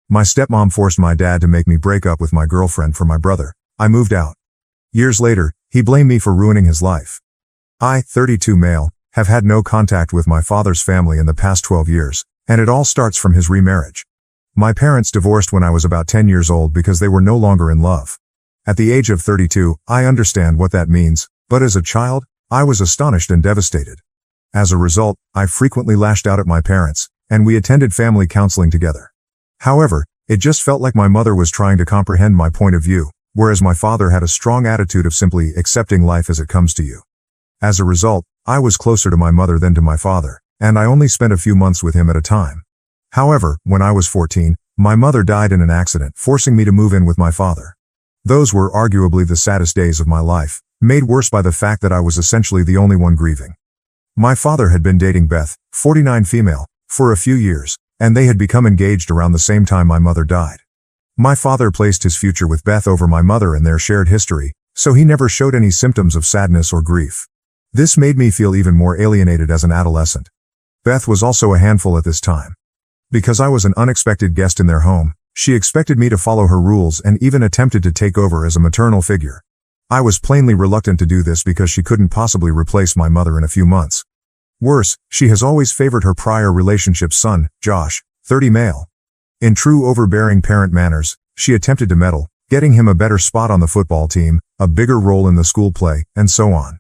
My stepmom forced my dad to make me break up with my girlfriend for my brother. I moved out. Years later, he blamed me for ruining his life. I, 32 male, have had no contact with my father's family in the past 12 years, and it all starts from his remarriage. My parents divorced when I was about 10 years old because they were no longer in love. At the age of 32, I understand what that means, but as a child, I was astonished and devastated. As a result, I frequently lashed out at my parents, and we attended family counseling together. However, it just felt like my mother was trying to comprehend my point of view, whereas my father had a strong attitude of simply accepting life as it comes to you. As a result, I was closer to my mother than to my father, and I only spent a few months with him at a time. However, when I was 14, my mother died in an accident, forcing me to move in with my father. Those were arguably the saddest days of my life, made worse by the fact that I was essentially the only one grieving. My father had been dating Beth, 49 female, for a few years, and they had become engaged around the same time my mother died. My father placed his future with Beth over my mother and their shared history, so he never showed any symptoms of sadness or grief. This made me feel even more alienated as an adolescent. Beth was also a handful at this time. Because I was an unexpected guest in their home, she expected me to follow her rules and even attempted to take over as a maternal figure. I was plainly reluctant to do this because she couldn't possibly replace my mother in a few months. Worse, she has always favored her prior relationship's son, Josh, 30 male. In true overbearing parent manners, she attempted to meddle, getting him a better spot on the football team, a bigger role in the school play, and so on.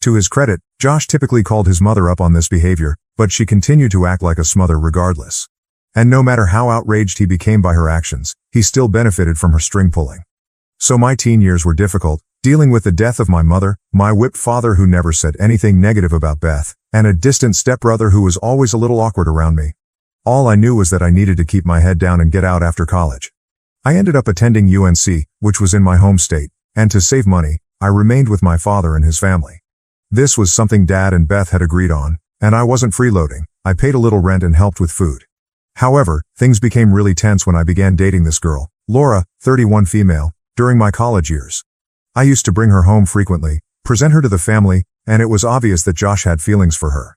To his credit, Josh typically called his mother up on this behavior, but she continued to act like a smother regardless. And no matter how outraged he became by her actions, he still benefited from her string pulling. So my teen years were difficult, dealing with the death of my mother, my whipped father who never said anything negative about Beth, and a distant stepbrother who was always a little awkward around me. All I knew was that I needed to keep my head down and get out after college. I ended up attending UNC, which was in my home state, and to save money, I remained with my father and his family. This was something Dad and Beth had agreed on, and I wasn't freeloading. I paid a little rent and helped with food. However, things became really tense when I began dating this girl, Laura, 31 female, during my college years. I used to bring her home frequently, present her to the family, and it was obvious that Josh had feelings for her.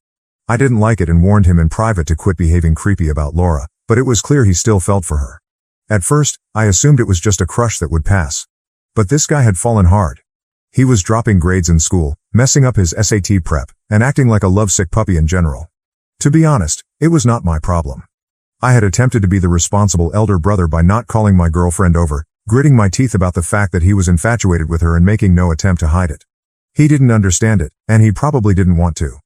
I didn't like it and warned him in private to quit behaving creepy about Laura, but it was clear he still felt for her. At first, I assumed it was just a crush that would pass. But this guy had fallen hard. He was dropping grades in school, messing up his SAT prep, and acting like a lovesick puppy in general. To be honest, it was not my problem. I had attempted to be the responsible elder brother by not calling my girlfriend over, gritting my teeth about the fact that he was infatuated with her and making no attempt to hide it. He didn't understand it, and he probably didn't want to.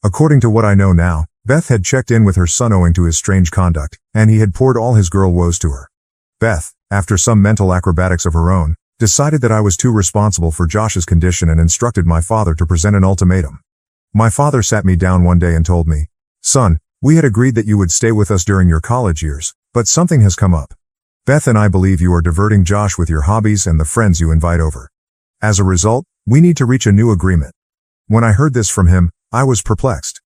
According to what I know now, Beth had checked in with her son owing to his strange conduct, and he had poured all his girl woes to her. Beth, after some mental acrobatics of her own, decided that I was too responsible for Josh's condition and instructed my father to present an ultimatum. My father sat me down one day and told me, "Son, we had agreed that you would stay with us during your college years, but something has come up. Beth and I believe you are diverting Josh with your hobbies and the friends you invite over. As a result, we need to reach a new agreement." When I heard this from him, I was perplexed.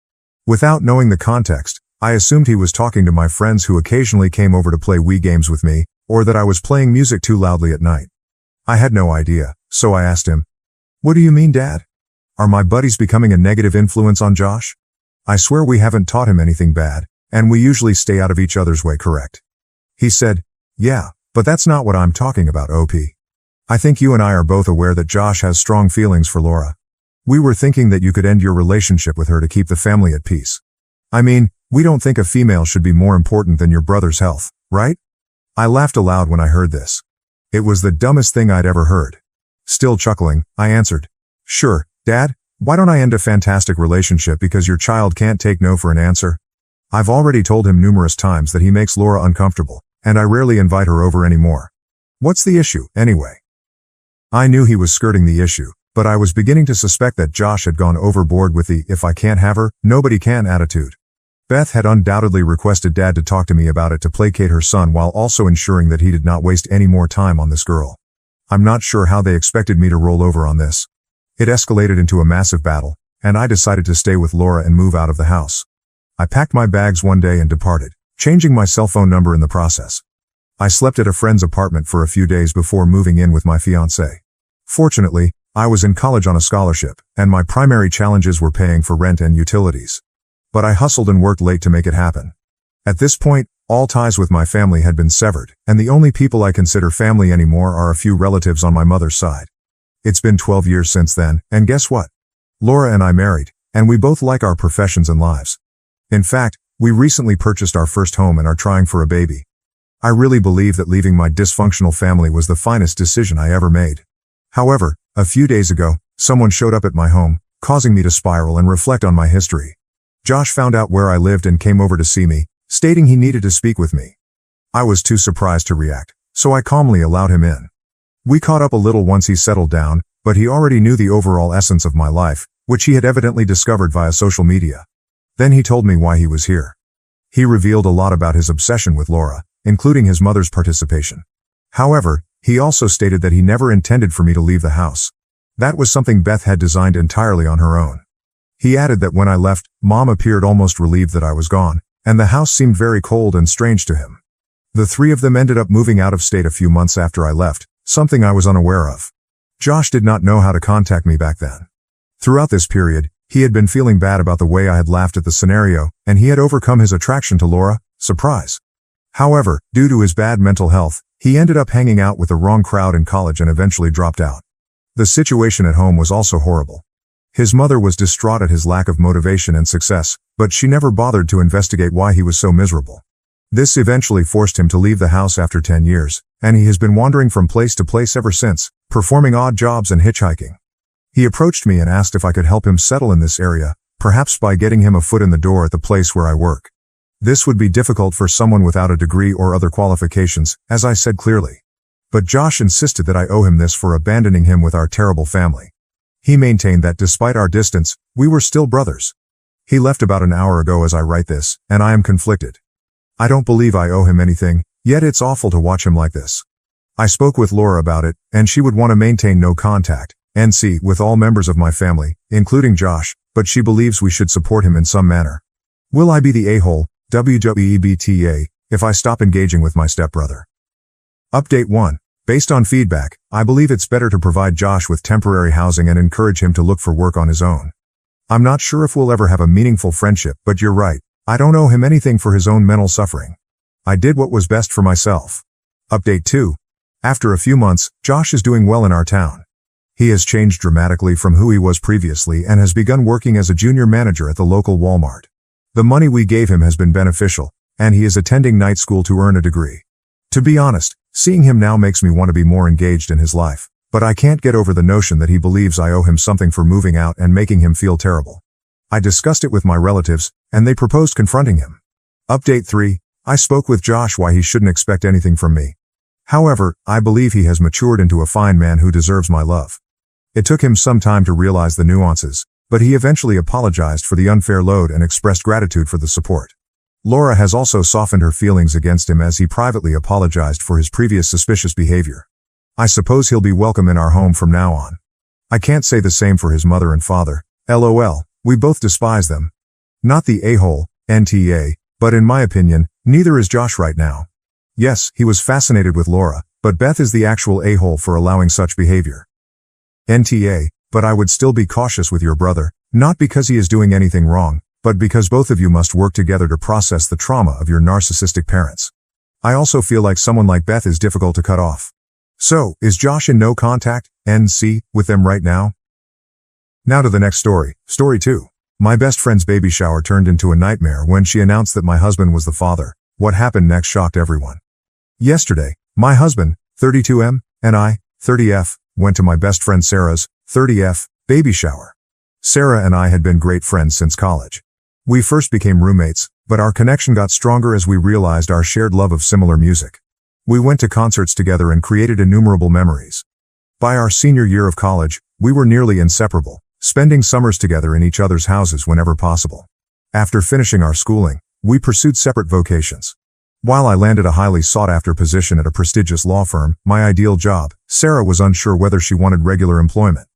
Without knowing the context, I assumed he was talking to my friends who occasionally came over to play Wii games with me, or that I was playing music too loudly at night. I had no idea, so I asked him, "What do you mean, Dad? Are my buddies becoming a negative influence on Josh? I swear we haven't taught him anything bad, and we usually stay out of each other's way, correct?" He said, "Yeah, but that's not what I'm talking about, OP. I think you and I are both aware that Josh has strong feelings for Laura. We were thinking that you could end your relationship with her to keep the family at peace. I mean, we don't think a female should be more important than your brother's health, right?" I laughed aloud when I heard this. It was the dumbest thing I'd ever heard. Still chuckling, I answered, "Sure, Dad, why don't I end a fantastic relationship because your child can't take no for an answer? I've already told him numerous times that he makes Laura uncomfortable, and I rarely invite her over anymore. What's the issue, anyway?" I knew he was skirting the issue, but I was beginning to suspect that Josh had gone overboard with the "if I can't have her, nobody can" attitude. Beth had undoubtedly requested Dad to talk to me about it to placate her son while also ensuring that he did not waste any more time on this girl. I'm not sure how they expected me to roll over on this. It escalated into a massive battle, and I decided to stay with Laura and move out of the house. I packed my bags one day and departed, changing my cell phone number in the process. I slept at a friend's apartment for a few days before moving in with my fiancée. Fortunately, I was in college on a scholarship, and my primary challenges were paying for rent and utilities. But I hustled and worked late to make it happen. At this point, All ties with my family had been severed, and the only people I consider family anymore are a few relatives on my mother's side. It's been 12 years since then, and guess what? Laura and I married, and we both like our professions and lives. In fact, we recently purchased our first home and are trying for a baby. I really believe that leaving my dysfunctional family was the finest decision I ever made. However, a few days ago, someone showed up at my home, causing me to spiral and reflect on my history. Josh found out where I lived and came over to see me, stating he needed to speak with me. I was too surprised to react, so I calmly allowed him in. We caught up a little once he settled down, but he already knew the overall essence of my life, which he had evidently discovered via social media. Then he told me why he was here. He revealed a lot about his obsession with Laura, including his mother's participation. However, he also stated that he never intended for me to leave the house. That was something Beth had designed entirely on her own. He added that when I left, Mom appeared almost relieved that I was gone, and the house seemed very cold and strange to him. The three of them ended up moving out of state a few months after I left, something I was unaware of. Josh did not know how to contact me back then. Throughout this period, he had been feeling bad about the way I had laughed at the scenario, and he had overcome his attraction to Laura. Surprise. However, due to his bad mental health, he ended up hanging out with the wrong crowd in college and eventually dropped out. The situation at home was also horrible. His mother was distraught at his lack of motivation and success, but she never bothered to investigate why he was so miserable. This eventually forced him to leave the house after 10 years, and he has been wandering from place to place ever since, performing odd jobs and hitchhiking. He approached me and asked if I could help him settle in this area, perhaps by getting him a foot in the door at the place where I work. This would be difficult for someone without a degree or other qualifications, as I said clearly. But Josh insisted that I owe him this for abandoning him with our terrible family. He maintained that despite our distance, we were still brothers. He left about an hour ago as I write this, and I am conflicted. I don't believe I owe him anything, yet it's awful to watch him like this. I spoke with Laura about it, and she would want to maintain no contact, NC, with all members of my family, including Josh, but she believes we should support him in some manner. Will I be the a-hole, WWEBTA, if I stop engaging with my stepbrother? Update 1. Based on feedback, I believe it's better to provide Josh with temporary housing and encourage him to look for work on his own. I'm not sure if we'll ever have a meaningful friendship, but you're right. I don't owe him anything for his own mental suffering. I did what was best for myself. Update 2. After a few months, Josh is doing well in our town. He has changed dramatically from who he was previously and has begun working as a junior manager at the local Walmart. The money we gave him has been beneficial, and he is attending night school to earn a degree. To be honest, seeing him now makes me want to be more engaged in his life, but I can't get over the notion that he believes I owe him something for moving out and making him feel terrible. I discussed it with my relatives, and they proposed confronting him. Update 3. I spoke with Josh why he shouldn't expect anything from me. However, I believe he has matured into a fine man who deserves my love. It took him some time to realize the nuances, but he eventually apologized for the unfair load and expressed gratitude for the support. Laura has also softened her feelings against him as he privately apologized for his previous suspicious behavior. I suppose he'll be welcome in our home from now on. I can't say the same for his mother and father. LOL, we both despise them. Not the a-hole, NTA, but in my opinion, neither is Josh right now. Yes, he was fascinated with Laura, but Beth is the actual a-hole for allowing such behavior. NTA, but I would still be cautious with your brother, not because he is doing anything wrong, but because both of you must work together to process the trauma of your narcissistic parents. I also feel like someone like Beth is difficult to cut off. So, is Josh in no contact, NC, with them right now? Now to the next story, story 2. My best friend's baby shower turned into a nightmare when she announced that my husband was the father. What happened next shocked everyone. Yesterday, my husband, 32M, and I, 30F, went to my best friend Sarah's, 30F, baby shower. Sarah and I had been great friends since college. We first became roommates, but our connection got stronger as we realized our shared love of similar music. We went to concerts together and created innumerable memories. By our senior year of college, we were nearly inseparable, spending summers together in each other's houses whenever possible. After finishing our schooling, we pursued separate vocations. While I landed a highly sought-after position at a prestigious law firm, my ideal job, Sarah was unsure whether she wanted regular employment.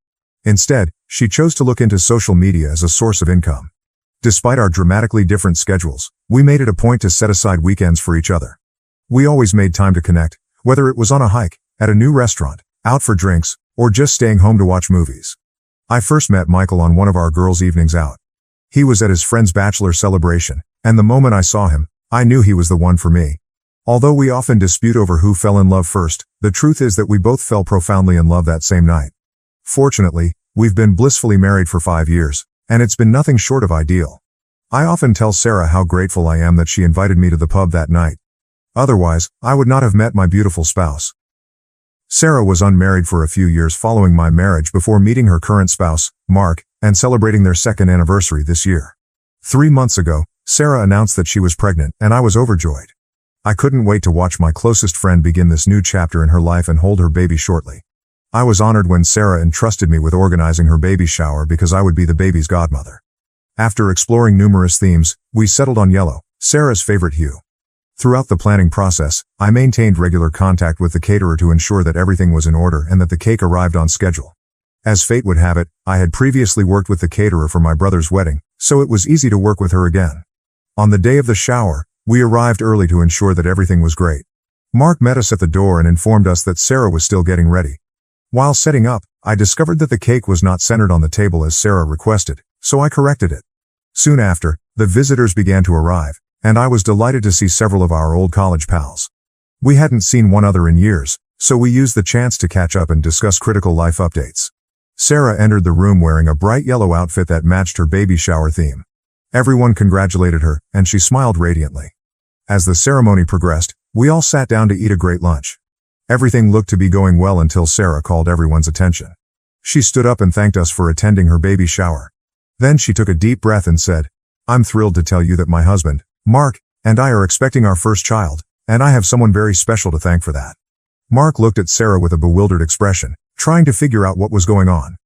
Instead, she chose to look into social media as a source of income. Despite our dramatically different schedules, we made it a point to set aside weekends for each other. We always made time to connect, whether it was on a hike, at a new restaurant, out for drinks, or just staying home to watch movies. I first met Michael on one of our girls' evenings out. He was at his friend's bachelor celebration, and the moment I saw him, I knew he was the one for me. Although we often dispute over who fell in love first, the truth is that we both fell profoundly in love that same night. Fortunately, we've been blissfully married for 5 years, and it's been nothing short of ideal. I often tell Sarah how grateful I am that she invited me to the pub that night. Otherwise, I would not have met my beautiful spouse. Sarah was unmarried for a few years following my marriage before meeting her current spouse, Mark, and celebrating their second anniversary this year. 3 months ago, Sarah announced that she was pregnant, and I was overjoyed. I couldn't wait to watch my closest friend begin this new chapter in her life and hold her baby shortly. I was honored when Sarah entrusted me with organizing her baby shower because I would be the baby's godmother. After exploring numerous themes, we settled on yellow, Sarah's favorite hue. Throughout the planning process, I maintained regular contact with the caterer to ensure that everything was in order and that the cake arrived on schedule. As fate would have it, I had previously worked with the caterer for my brother's wedding, so it was easy to work with her again. On the day of the shower, we arrived early to ensure that everything was great. Mark met us at the door and informed us that Sarah was still getting ready. While setting up, I discovered that the cake was not centered on the table as Sarah requested, so I corrected it. Soon after, the visitors began to arrive, and I was delighted to see several of our old college pals. We hadn't seen one another in years, so we used the chance to catch up and discuss critical life updates. Sarah entered the room wearing a bright yellow outfit that matched her baby shower theme. Everyone congratulated her, and she smiled radiantly. As the ceremony progressed, we all sat down to eat a great lunch. Everything looked to be going well until Sarah called everyone's attention. She stood up and thanked us for attending her baby shower. Then she took a deep breath and said, "I'm thrilled to tell you that my husband, Mark, and I are expecting our first child, and I have someone very special to thank for that." Mark looked at Sarah with a bewildered expression, trying to figure out what was going on.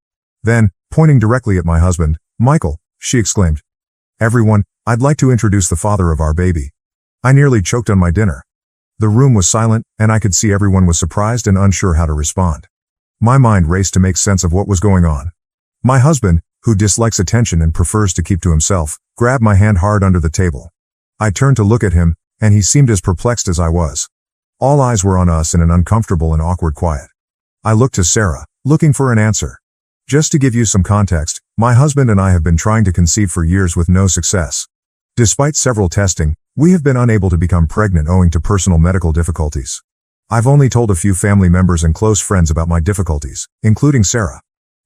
Then, pointing directly at my husband, "Michael," she exclaimed. "Everyone, I'd like to introduce the father of our baby." I nearly choked on my dinner. The room was silent, and I could see everyone was surprised and unsure how to respond. My mind raced to make sense of what was going on. My husband, who dislikes attention and prefers to keep to himself, grabbed my hand hard under the table. I turned to look at him, and he seemed as perplexed as I was. All eyes were on us in an uncomfortable and awkward quiet. I looked to Sarah, looking for an answer. Just to give you some context, my husband and I have been trying to conceive for years with no success. Despite several testing, we have been unable to become pregnant owing to personal medical difficulties. I've only told a few family members and close friends about my difficulties, including Sarah.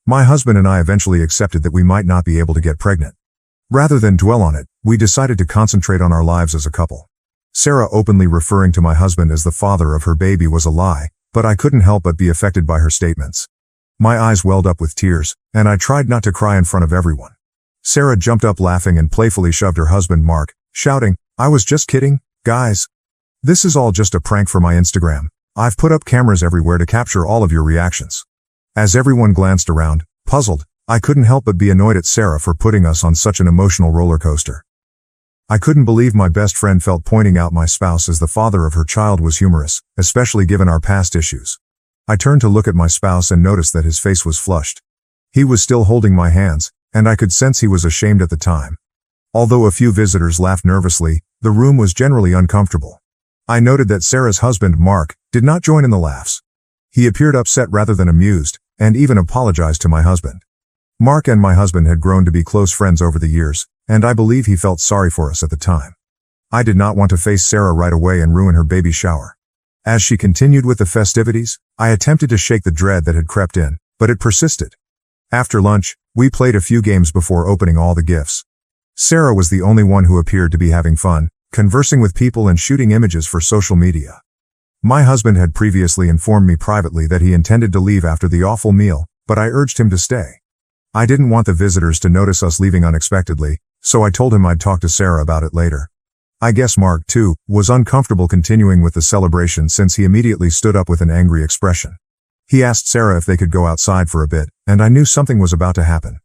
My husband and I eventually accepted that we might not be able to get pregnant. Rather than dwell on it, we decided to concentrate on our lives as a couple. Sarah openly referring to my husband as the father of her baby was a lie, but I couldn't help but be affected by her statements. My eyes welled up with tears, and I tried not to cry in front of everyone. Sarah jumped up laughing and playfully shoved her husband Mark, shouting, "I was just kidding, guys. This is all just a prank for my Instagram. I've put up cameras everywhere to capture all of your reactions." As everyone glanced around, puzzled, I couldn't help but be annoyed at Sarah for putting us on such an emotional roller coaster. I couldn't believe my best friend felt pointing out my spouse as the father of her child was humorous, especially given our past issues. I turned to look at my spouse and noticed that his face was flushed. He was still holding my hands, and I could sense he was ashamed at the time. Although a few visitors laughed nervously, the room was generally uncomfortable. I noted that Sarah's husband, Mark, did not join in the laughs. He appeared upset rather than amused, and even apologized to my husband. Mark and my husband had grown to be close friends over the years, and I believe he felt sorry for us at the time. I did not want to face Sarah right away and ruin her baby shower. As she continued with the festivities, I attempted to shake the dread that had crept in, but it persisted. After lunch, we played a few games before opening all the gifts. Sarah was the only one who appeared to be having fun, conversing with people and shooting images for social media. My husband had previously informed me privately that he intended to leave after the awful meal, but I urged him to stay. I didn't want the visitors to notice us leaving unexpectedly, so I told him I'd talk to Sarah about it later. I guess Mark, too, was uncomfortable continuing with the celebration since he immediately stood up with an angry expression. He asked Sarah if they could go outside for a bit, and I knew something was about to happen.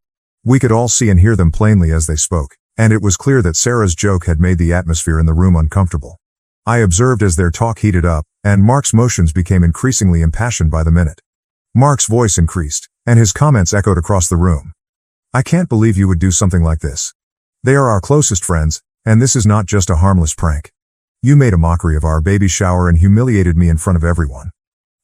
We could all see and hear them plainly as they spoke, and it was clear that Sarah's joke had made the atmosphere in the room uncomfortable. I observed as their talk heated up, and Mark's motions became increasingly impassioned by the minute. Mark's voice increased, and his comments echoed across the room. "I can't believe you would do something like this. They are our closest friends, and this is not just a harmless prank. You made a mockery of our baby shower and humiliated me in front of everyone."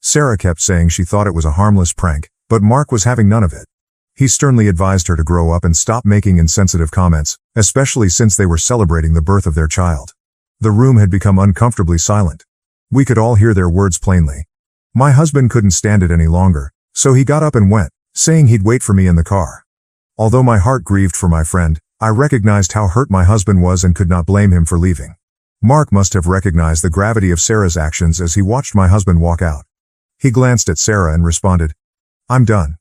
Sarah kept saying she thought it was a harmless prank, but Mark was having none of it. He sternly advised her to grow up and stop making insensitive comments, especially since they were celebrating the birth of their child. The room had become uncomfortably silent. We could all hear their words plainly. My husband couldn't stand it any longer, so he got up and went, saying he'd wait for me in the car. Although my heart grieved for my friend, I recognized how hurt my husband was and could not blame him for leaving. Mark must have recognized the gravity of Sarah's actions as he watched my husband walk out. He glanced at Sarah and responded, "I'm done.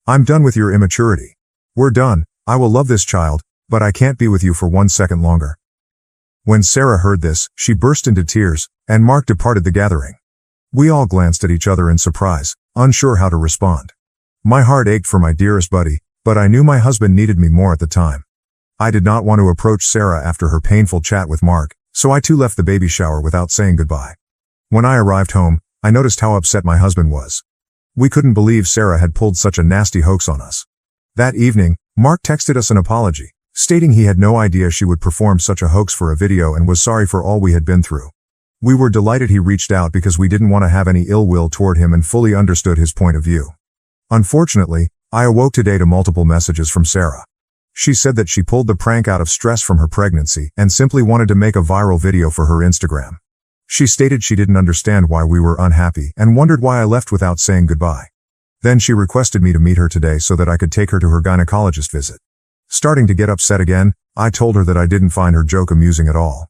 I'm done with your immaturity. We're done. I will love this child, but I can't be with you for 1 second longer." When Sarah heard this, she burst into tears, and Mark departed the gathering. We all glanced at each other in surprise, unsure how to respond. My heart ached for my dearest buddy, but I knew my husband needed me more at the time. I did not want to approach Sarah after her painful chat with Mark, so I too left the baby shower without saying goodbye. When I arrived home, I noticed how upset my husband was. We couldn't believe Sarah had pulled such a nasty hoax on us. That evening, Mark texted us an apology, stating he had no idea she would perform such a hoax for a video and was sorry for all we had been through. We were delighted he reached out because we didn't want to have any ill will toward him and fully understood his point of view. Unfortunately, I awoke today to multiple messages from Sarah. She said that she pulled the prank out of stress from her pregnancy and simply wanted to make a viral video for her Instagram. She stated she didn't understand why we were unhappy and wondered why I left without saying goodbye. Then she requested me to meet her today so that I could take her to her gynecologist visit. Starting to get upset again, I told her that I didn't find her joke amusing at all.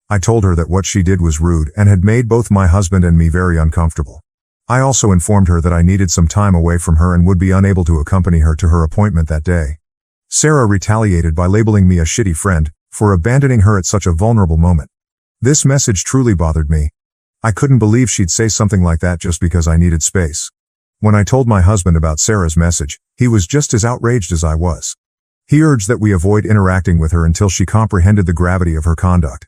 I told her that what she did was rude and had made both my husband and me very uncomfortable. I also informed her that I needed some time away from her and would be unable to accompany her to her appointment that day. Sarah retaliated by labeling me a shitty friend for abandoning her at such a vulnerable moment. This message truly bothered me. I couldn't believe she'd say something like that just because I needed space. When I told my husband about Sarah's message, he was just as outraged as I was. He urged that we avoid interacting with her until she comprehended the gravity of her conduct.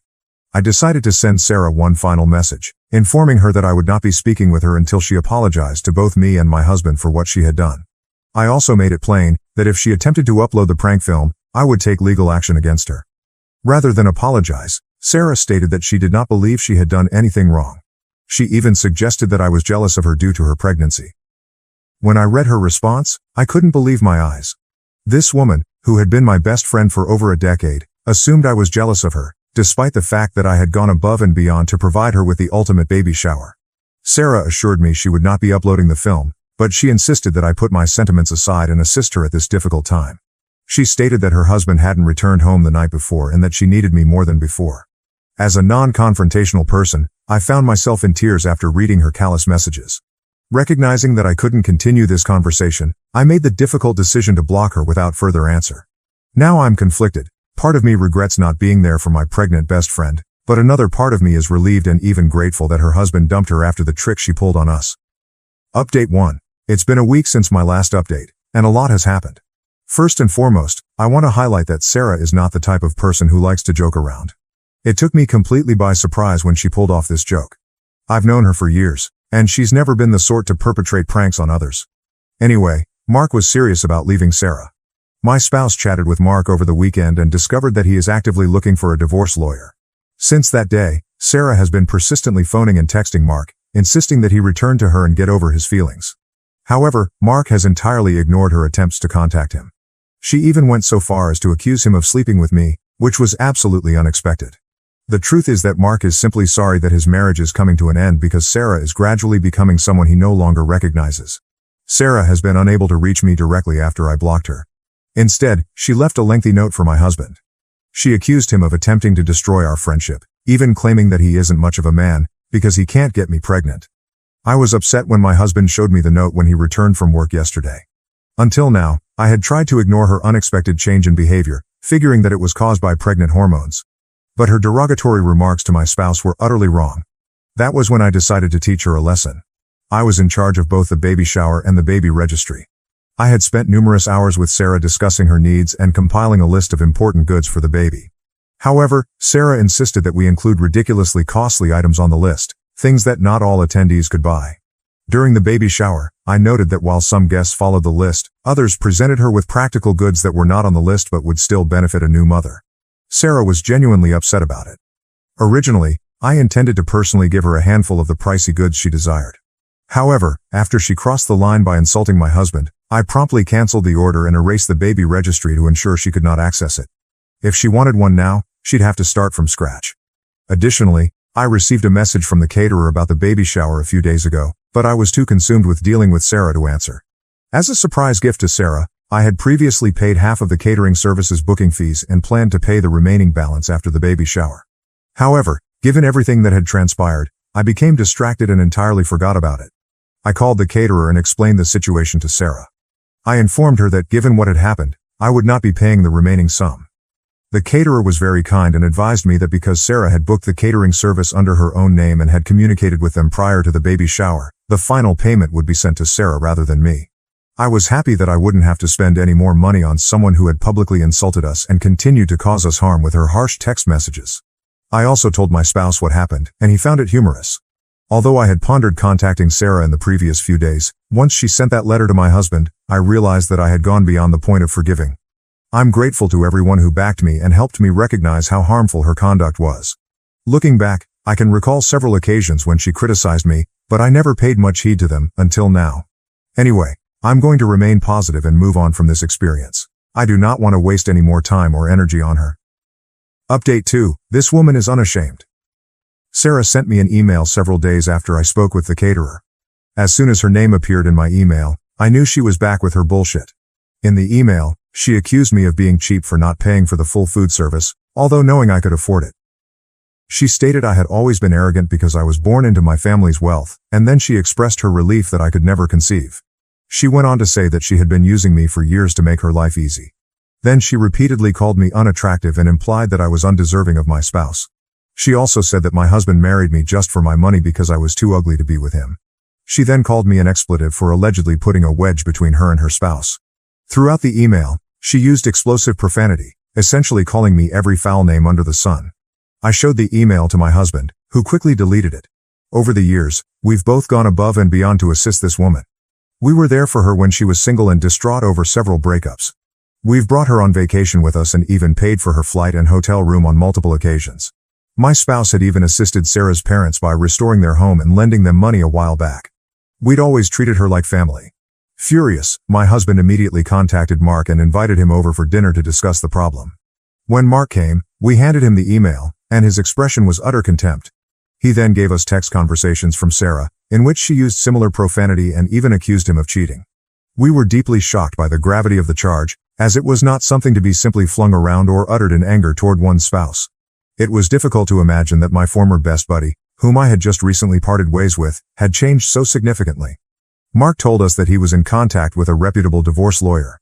I decided to send Sarah one final message, informing her that I would not be speaking with her until she apologized to both me and my husband for what she had done. I also made it plain that if she attempted to upload the prank film, I would take legal action against her. Rather than apologize, Sarah stated that she did not believe she had done anything wrong. She even suggested that I was jealous of her due to her pregnancy. When I read her response, I couldn't believe my eyes. This woman, who had been my best friend for over a decade, assumed I was jealous of her, despite the fact that I had gone above and beyond to provide her with the ultimate baby shower. Sarah assured me she would not be uploading the film, but she insisted that I put my sentiments aside and assist her at this difficult time. She stated that her husband hadn't returned home the night before and that she needed me more than before. As a non-confrontational person, I found myself in tears after reading her callous messages. Recognizing that I couldn't continue this conversation, I made the difficult decision to block her without further answer. Now I'm conflicted. Part of me regrets not being there for my pregnant best friend, but another part of me is relieved and even grateful that her husband dumped her after the trick she pulled on us. Update 1. It's been a week since my last update, and a lot has happened. First and foremost, I want to highlight that Sarah is not the type of person who likes to joke around. It took me completely by surprise when she pulled off this joke. I've known her for years, and she's never been the sort to perpetrate pranks on others. Anyway, Mark was serious about leaving Sarah. My spouse chatted with Mark over the weekend and discovered that he is actively looking for a divorce lawyer. Since that day, Sarah has been persistently phoning and texting Mark, insisting that he return to her and get over his feelings. However, Mark has entirely ignored her attempts to contact him. She even went so far as to accuse him of sleeping with me, which was absolutely unexpected. The truth is that Mark is simply sorry that his marriage is coming to an end because Sarah is gradually becoming someone he no longer recognizes. Sarah has been unable to reach me directly after I blocked her. Instead, she left a lengthy note for my husband. She accused him of attempting to destroy our friendship, even claiming that he isn't much of a man, because he can't get me pregnant. I was upset when my husband showed me the note when he returned from work yesterday. Until now, I had tried to ignore her unexpected change in behavior, figuring that it was caused by pregnant hormones. But her derogatory remarks to my spouse were utterly wrong. That was when I decided to teach her a lesson. I was in charge of both the baby shower and the baby registry. I had spent numerous hours with Sarah discussing her needs and compiling a list of important goods for the baby. However, Sarah insisted that we include ridiculously costly items on the list, things that not all attendees could buy. During the baby shower, I noted that while some guests followed the list, others presented her with practical goods that were not on the list but would still benefit a new mother. Sarah was genuinely upset about it. Originally, I intended to personally give her a handful of the pricey goods she desired. However, after she crossed the line by insulting my husband, I promptly canceled the order and erased the baby registry to ensure she could not access it. If she wanted one now, she'd have to start from scratch. Additionally, I received a message from the caterer about the baby shower a few days ago, but I was too consumed with dealing with Sarah to answer. As a surprise gift to Sarah, I had previously paid half of the catering service's booking fees and planned to pay the remaining balance after the baby shower. However, given everything that had transpired, I became distracted and entirely forgot about it. I called the caterer and explained the situation to Sarah. I informed her that given what had happened, I would not be paying the remaining sum. The caterer was very kind and advised me that because Sarah had booked the catering service under her own name and had communicated with them prior to the baby shower, the final payment would be sent to Sarah rather than me. I was happy that I wouldn't have to spend any more money on someone who had publicly insulted us and continued to cause us harm with her harsh text messages. I also told my spouse what happened, and he found it humorous. Although I had pondered contacting Sarah in the previous few days, once she sent that letter to my husband, I realized that I had gone beyond the point of forgiving. I'm grateful to everyone who backed me and helped me recognize how harmful her conduct was. Looking back, I can recall several occasions when she criticized me, but I never paid much heed to them until now. Anyway, I'm going to remain positive and move on from this experience. I do not want to waste any more time or energy on her. Update 2. This woman is unashamed. Sarah sent me an email several days after I spoke with the caterer. As soon as her name appeared in my email, I knew she was back with her bullshit. In the email, she accused me of being cheap for not paying for the full food service, although knowing I could afford it. She stated I had always been arrogant because I was born into my family's wealth, and then she expressed her relief that I could never conceive. She went on to say that she had been using me for years to make her life easy. Then she repeatedly called me unattractive and implied that I was undeserving of my spouse. She also said that my husband married me just for my money because I was too ugly to be with him. She then called me an expletive for allegedly putting a wedge between her and her spouse. Throughout the email, she used explosive profanity, essentially calling me every foul name under the sun. I showed the email to my husband, who quickly deleted it. Over the years, we've both gone above and beyond to assist this woman. We were there for her when she was single and distraught over several breakups. We've brought her on vacation with us and even paid for her flight and hotel room on multiple occasions. My spouse had even assisted Sarah's parents by restoring their home and lending them money a while back. We'd always treated her like family. Furious, my husband immediately contacted Mark and invited him over for dinner to discuss the problem. When Mark came, we handed him the email, and his expression was utter contempt. He then gave us text conversations from Sarah, in which she used similar profanity and even accused him of cheating. We were deeply shocked by the gravity of the charge, as it was not something to be simply flung around or uttered in anger toward one's spouse. It was difficult to imagine that my former best buddy, whom I had just recently parted ways with, had changed so significantly. Mark told us that he was in contact with a reputable divorce lawyer.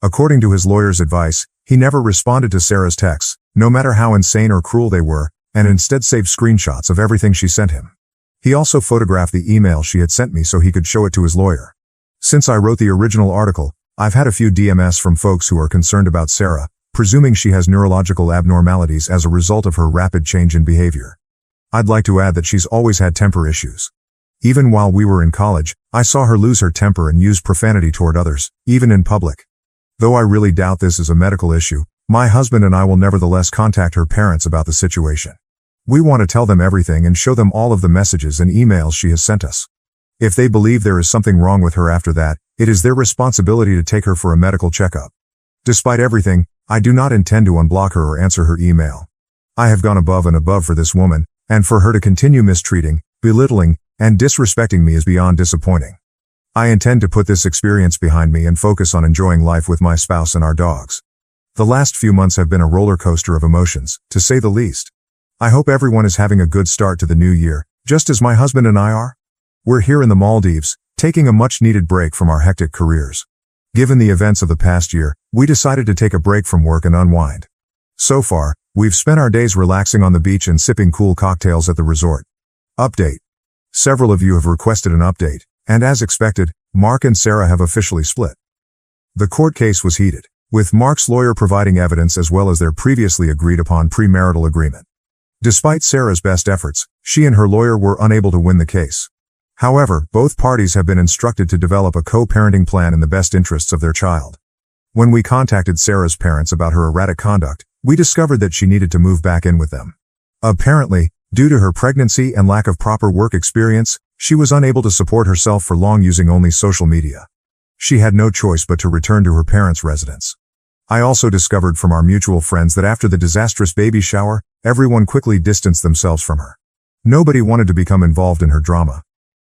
According to his lawyer's advice, he never responded to Sarah's texts, no matter how insane or cruel they were, and instead saved screenshots of everything she sent him. He also photographed the email she had sent me so he could show it to his lawyer. Since I wrote the original article, I've had a few DMs from folks who are concerned about Sarah, presuming she has neurological abnormalities as a result of her rapid change in behavior. I'd like to add that she's always had temper issues. Even while we were in college, I saw her lose her temper and use profanity toward others, even in public. Though I really doubt this is a medical issue, my husband and I will nevertheless contact her parents about the situation. We want to tell them everything and show them all of the messages and emails she has sent us. If they believe there is something wrong with her after that, it is their responsibility to take her for a medical checkup. Despite everything, I do not intend to unblock her or answer her email. I have gone above and above for this woman, and for her to continue mistreating, belittling, and disrespecting me is beyond disappointing. I intend to put this experience behind me and focus on enjoying life with my spouse and our dogs. The last few months have been a roller coaster of emotions, to say the least. I hope everyone is having a good start to the new year, just as my husband and I are. We're here in the Maldives, taking a much-needed break from our hectic careers. Given the events of the past year, we decided to take a break from work and unwind. So far, we've spent our days relaxing on the beach and sipping cool cocktails at the resort. Update. Several of you have requested an update, and as expected, Mark and Sarah have officially split. The court case was heated, with Mark's lawyer providing evidence as well as their previously agreed upon premarital agreement. Despite Sarah's best efforts, she and her lawyer were unable to win the case. However, both parties have been instructed to develop a co-parenting plan in the best interests of their child. When we contacted Sarah's parents about her erratic conduct, we discovered that she needed to move back in with them. Apparently, due to her pregnancy and lack of proper work experience, she was unable to support herself for long using only social media. She had no choice but to return to her parents' residence. I also discovered from our mutual friends that after the disastrous baby shower, Everyone quickly distanced themselves from her. Nobody wanted to become involved in her drama.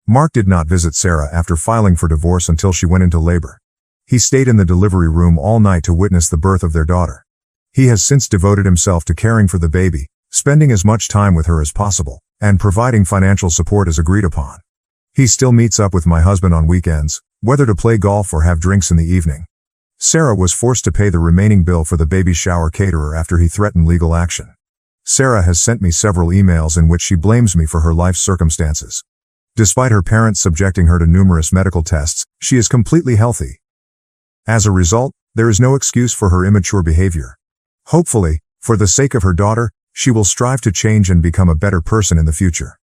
Mark did not visit Sarah after filing for divorce until she went into labor. He stayed in the delivery room all night to witness the birth of their daughter. He has since devoted himself to caring for the baby, spending as much time with her as possible, and providing financial support as agreed upon. He still meets up with my husband on weekends, whether to play golf or have drinks in the evening. Sarah was forced to pay the remaining bill for the baby shower caterer after he threatened legal action. Sarah has sent me several emails in which she blames me for her life's circumstances. Despite her parents subjecting her to numerous medical tests, she is completely healthy. As a result, there is no excuse for her immature behavior. Hopefully, for the sake of her daughter, she will strive to change and become a better person in the future.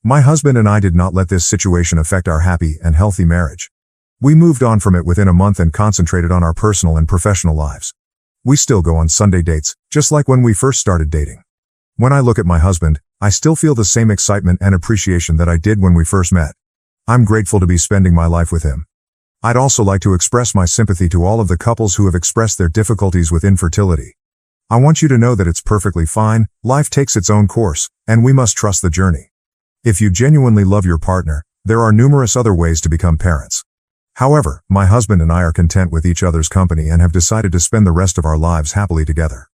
My husband and I did not let this situation affect our happy and healthy marriage. We moved on from it within a month and concentrated on our personal and professional lives. We still go on Sunday dates, just like when we first started dating. When I look at my husband, I still feel the same excitement and appreciation that I did when we first met. I'm grateful to be spending my life with him. I'd also like to express my sympathy to all of the couples who have expressed their difficulties with infertility. I want you to know that it's perfectly fine, life takes its own course, and we must trust the journey. If you genuinely love your partner, there are numerous other ways to become parents. However, my husband and I are content with each other's company and have decided to spend the rest of our lives happily together.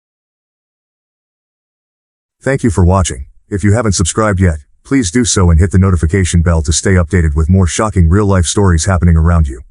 Thank you for watching. If you haven't subscribed yet, please do so and hit the notification bell to stay updated with more shocking real-life stories happening around you.